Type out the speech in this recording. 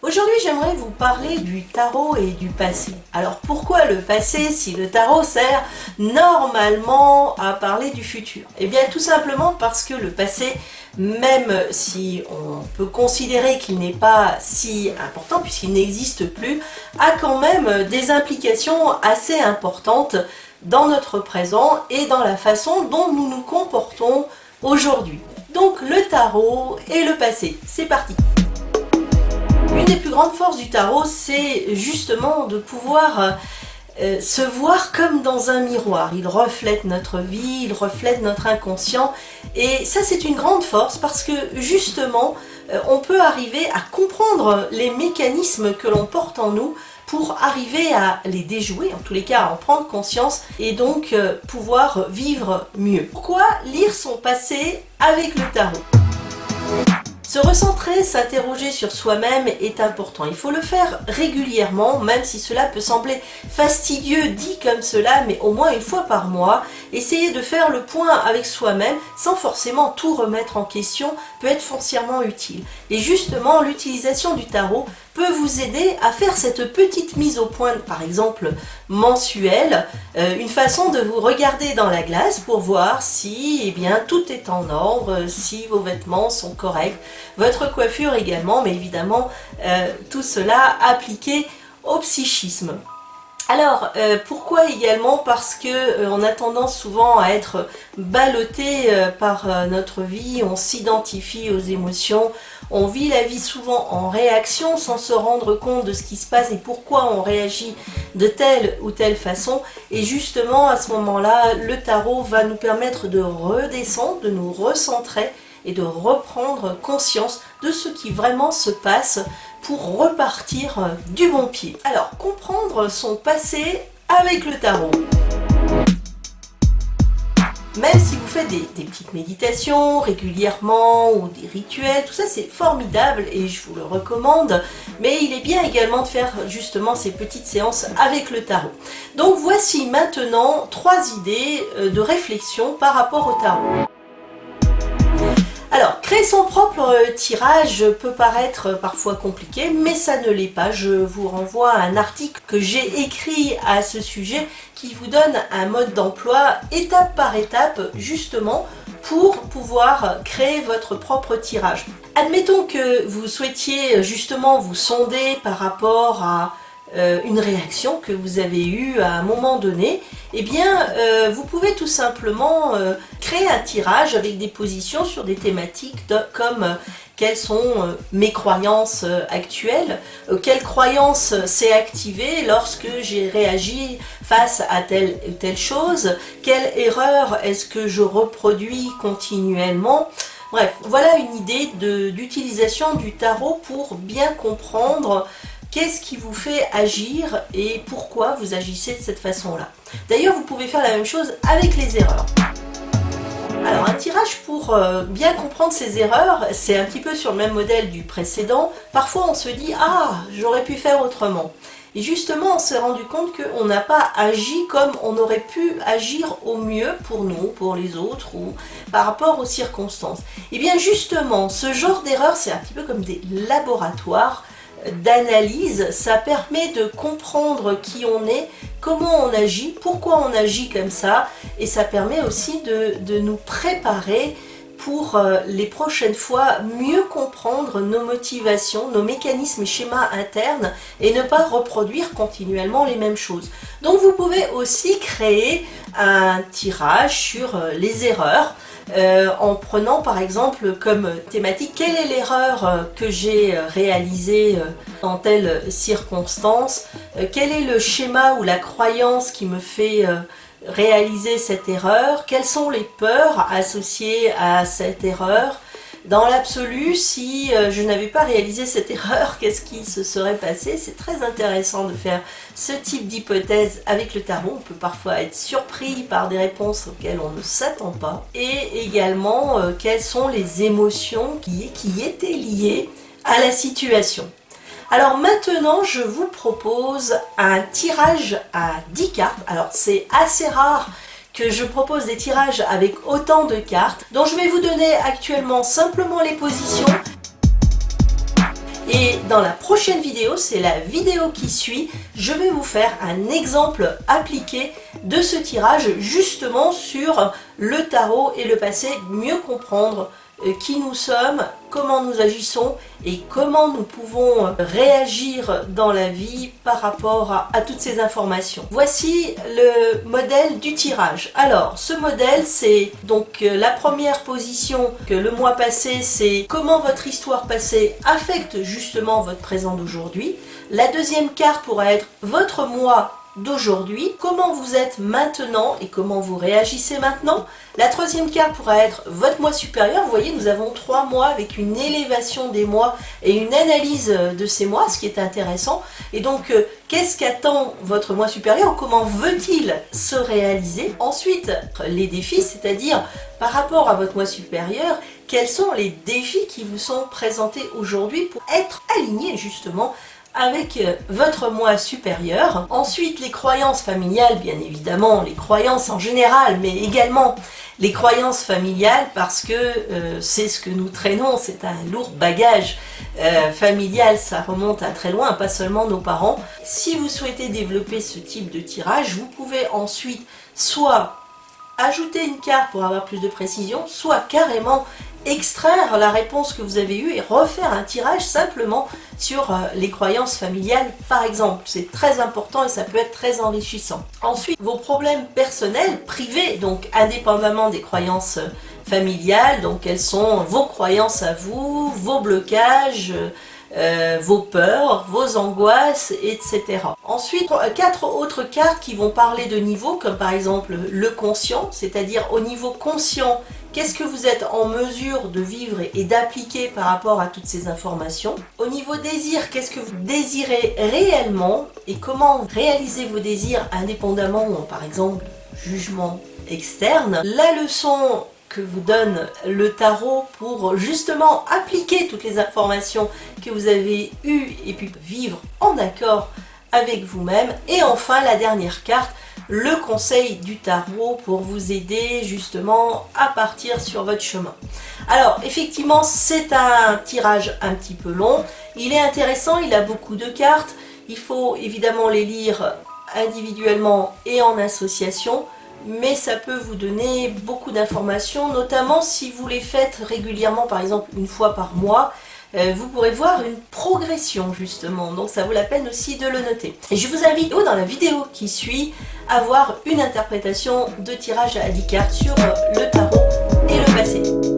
Aujourd'hui, j'aimerais vous parler du tarot et du passé. Alors pourquoi le passé si le tarot sert normalement à parler du futur? Eh bien tout simplement parce que le passé, même si on peut considérer qu'il n'est pas si important puisqu'il n'existe plus, a quand même des implications assez importantes dans notre présent et dans la façon dont nous nous comportons aujourd'hui. Donc le tarot et le passé, c'est parti! Une des plus grandes forces du tarot, c'est justement de pouvoir se voir comme dans un miroir. Il reflète notre vie, il reflète notre inconscient. Et ça, c'est une grande force parce que justement, on peut arriver à comprendre les mécanismes que l'on porte en nous pour arriver à les déjouer, en tous les cas à en prendre conscience et donc pouvoir vivre mieux. Pourquoi lire son passé avec le tarot ? Se recentrer, s'interroger sur soi-même est important. Il faut le faire régulièrement, même si cela peut sembler fastidieux dit comme cela, mais au moins une fois par mois. Essayer de faire le point avec soi-même sans forcément tout remettre en question peut être foncièrement utile. Et justement, l'utilisation du tarot peut vous aider à faire cette petite mise au point, par exemple mensuelle, une façon de vous regarder dans la glace pour voir si eh bien, tout est en ordre, si vos vêtements sont corrects, votre coiffure également, mais évidemment tout cela appliqué au psychisme. Alors, pourquoi également? Parce que on a tendance souvent à être ballotté par notre vie, on s'identifie aux émotions, on vit la vie souvent en réaction sans se rendre compte de ce qui se passe et pourquoi on réagit de telle ou telle façon. Et justement, à ce moment-là, le tarot va nous permettre de redescendre, de nous recentrer et de reprendre conscience de ce qui vraiment se passe pour repartir du bon pied. Alors, comprendre son passé avec le tarot. Même si vous faites des petites méditations régulièrement ou des rituels, tout ça c'est formidable et je vous le recommande, mais il est bien également de faire justement ces petites séances avec le tarot. Donc voici maintenant 3 idées de réflexion par rapport au tarot. Alors, créer son propre tirage peut paraître parfois compliqué, mais ça ne l'est pas. Je vous renvoie à un article que j'ai écrit à ce sujet qui vous donne un mode d'emploi étape par étape, justement, pour pouvoir créer votre propre tirage. Admettons que vous souhaitiez justement vous sonder par rapport à une réaction que vous avez eue à un moment donné, eh bien vous pouvez tout simplement créer un tirage avec des positions sur des thématiques comme quelles sont mes croyances actuelles, quelle croyance s'est activée lorsque j'ai réagi face à telle ou telle chose, quelle erreur est-ce que je reproduis continuellement. Bref, voilà une idée d'utilisation du tarot pour bien comprendre qu'est-ce qui vous fait agir et pourquoi vous agissez de cette façon-là. D'ailleurs, vous pouvez faire la même chose avec les erreurs. Alors, un tirage pour bien comprendre ces erreurs, c'est un petit peu sur le même modèle du précédent. Parfois, on se dit « Ah, j'aurais pu faire autrement ». Et justement, on s'est rendu compte qu'on n'a pas agi comme on aurait pu agir au mieux pour nous, pour les autres ou par rapport aux circonstances. Et bien justement, ce genre d'erreur, c'est un petit peu comme des laboratoires d'analyse, ça permet de comprendre qui on est, comment on agit, pourquoi on agit comme ça, et ça permet aussi de nous préparer pour les prochaines fois mieux comprendre nos motivations, nos mécanismes et schémas internes et ne pas reproduire continuellement les mêmes choses. Donc vous pouvez aussi créer un tirage sur les erreurs, en prenant par exemple comme thématique quelle est l'erreur que j'ai réalisée dans telle circonstance, quel est le schéma ou la croyance qui me fait réaliser cette erreur, quelles sont les peurs associées à cette erreur. Dans l'absolu, si je n'avais pas réalisé cette erreur, qu'est-ce qui se serait passé? C'est très intéressant de faire ce type d'hypothèse avec le tarot. On peut parfois être surpris par des réponses auxquelles on ne s'attend pas. Et également, quelles sont les émotions qui étaient liées à la situation. Alors maintenant, je vous propose un tirage à 10 cartes. Alors c'est assez rare que je propose des tirages avec autant de cartes. Donc je vais vous donner actuellement simplement les positions. Et dans la prochaine vidéo, c'est la vidéo qui suit, je vais vous faire un exemple appliqué de ce tirage justement sur le tarot et le passé, mieux comprendre qui nous sommes, comment nous agissons et comment nous pouvons réagir dans la vie par rapport à toutes ces informations. Voici le modèle du tirage. Alors, ce modèle, c'est donc la première position que le mois passé, c'est comment votre histoire passée affecte justement votre présent d'aujourd'hui. La deuxième carte pourrait être votre mois d'aujourd'hui, comment vous êtes maintenant et comment vous réagissez maintenant. La troisième carte pourrait être votre mois supérieur. Vous voyez, nous avons 3 mois avec une élévation des mois et une analyse de ces mois, ce qui est intéressant. Et donc, qu'est-ce qu'attend votre mois supérieur? Comment veut-il se réaliser? Ensuite, les défis, c'est-à-dire par rapport à votre mois supérieur, quels sont les défis qui vous sont présentés aujourd'hui pour être alignés justement avec votre moi supérieur. Ensuite, les croyances familiales, bien évidemment, les croyances en général, mais également les croyances familiales parce que c'est ce que nous traînons, c'est un lourd bagage familial, ça remonte à très loin, pas seulement nos parents. Si vous souhaitez développer ce type de tirage, vous pouvez ensuite soit ajouter une carte pour avoir plus de précision, soit carrément extraire la réponse que vous avez eue et refaire un tirage simplement sur les croyances familiales par exemple. C'est très important et ça peut être très enrichissant. Ensuite, vos problèmes personnels, privés, donc indépendamment des croyances familiales, donc quelles sont vos croyances à vous, vos blocages, vos peurs, vos angoisses, etc. Ensuite, 4 autres cartes qui vont parler de niveau, comme par exemple le conscient, c'est-à-dire au niveau conscient, qu'est-ce que vous êtes en mesure de vivre et d'appliquer par rapport à toutes ces informations. Au niveau désir, qu'est-ce que vous désirez réellement et comment réaliser vos désirs indépendamment, par exemple, jugement externe. La leçon que vous donne le tarot pour justement appliquer toutes les informations que vous avez eues et puis vivre en accord avec vous-même. Et enfin, la dernière carte, le conseil du tarot pour vous aider justement à partir sur votre chemin. Alors effectivement, c'est un tirage un petit peu long, il est intéressant, il a beaucoup de cartes, il faut évidemment les lire individuellement et en association, mais ça peut vous donner beaucoup d'informations, notamment si vous les faites régulièrement, par exemple une fois par mois, vous pourrez voir une progression justement, donc ça vaut la peine aussi de le noter. Et je vous invite dans la vidéo qui suit à voir une interprétation de tirage à 10 cartes sur le tarot et le passé.